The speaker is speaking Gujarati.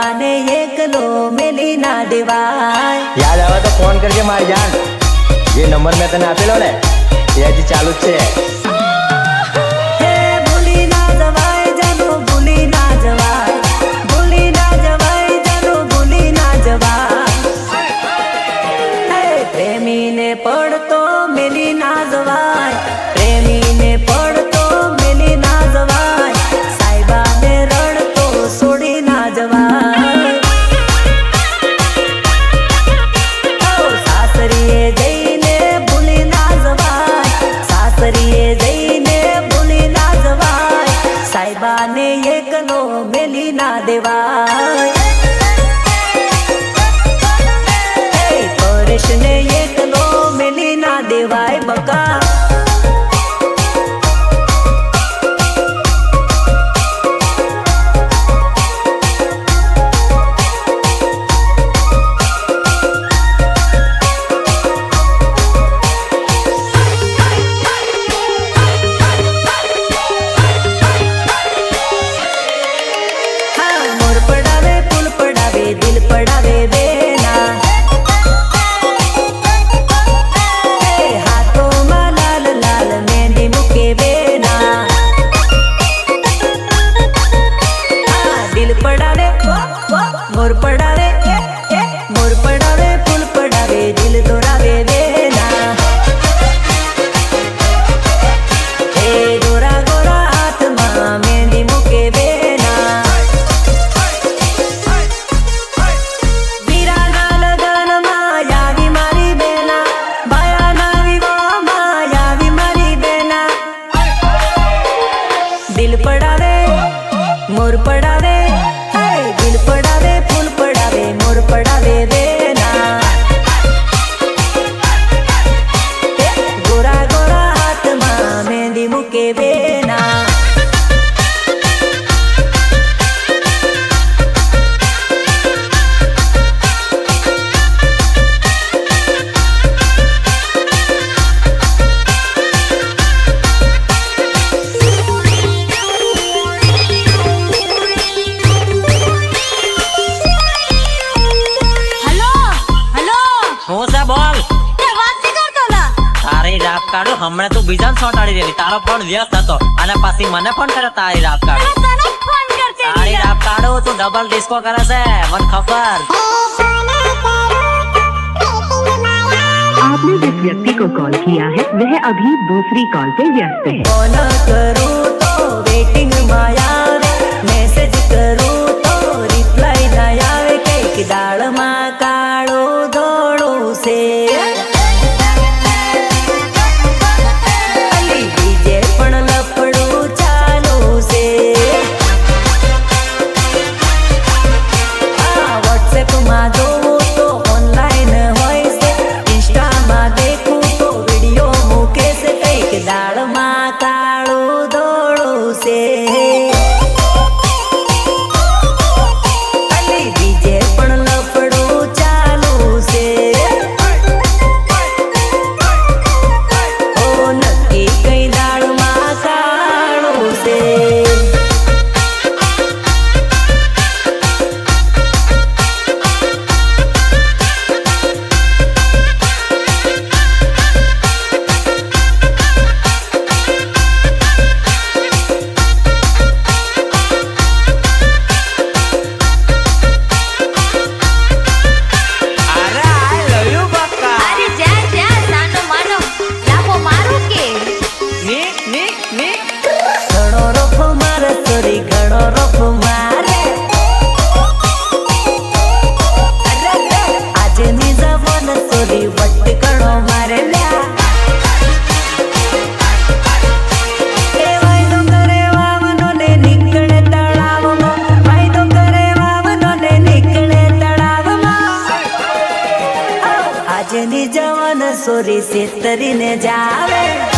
સાહેબાને એકલો મેલી ના દેવાય। યાદ આવે તો ફોન કરજે મારી જાન। જે નંબર મેં તને આપેલો ને એ હજી ચાલુ જ છે। ભૂલી ના જવાય જાનો, ભૂલી ના જવાય, ભૂલી ના જવાય જાનો, ભૂલી ના જવાય। પ્રેમીને પડતો મેલી ના જવાય, પ્રેમીને પડતો મેલી ના જવાય, સાહેબાને રડતો છોડી ના જવાય। સાસરીએ જઈને ભૂલી ના જવાય, સાસરીએ જઈને ભૂલી ના જવાય, સાહેબાને એકલો મેલી ના દેવાય। પરેશને એકલો મેલી ના દેવાય બકા। दिल पड़ावे बेना, हाथों में लाल लाल मेहंदी मुके बेना। दिल पड़ावे मोर पड़ावे, मोर पड़ावे फूल पड़ावे दिल दोरावे बेना। गोरा गोरा हाथ में मेहंदी मुके बेना। दिल पड़ावे मोर पड़ावे, दिल पड़ावे फूल पड़ावे मोर पड़ावे देना। गोरा गोरा हाथ में मेहंदी मुके बेना। કાઢો હમણાં તું બીજાને સોટાડી દેલી, તારો ફોન વ્યસ્ત હતો અને પછી મને ફોન કર્યો તારી રાપ કાઢો। તારી રાપ કાઢો તું ડબલ ડિસ્કો કરે છે મને ખબર। आपने जिस व्यक्ति को कॉल किया है वह अभी दूसरी कॉल पे व्यस्त है। फोन करूं तो वेटिंग में आवे, मैसेज करूं तो रिप्लाई ना आवे। कईक दाल में काळो धोळो से સોરી સેતરીને જાવે।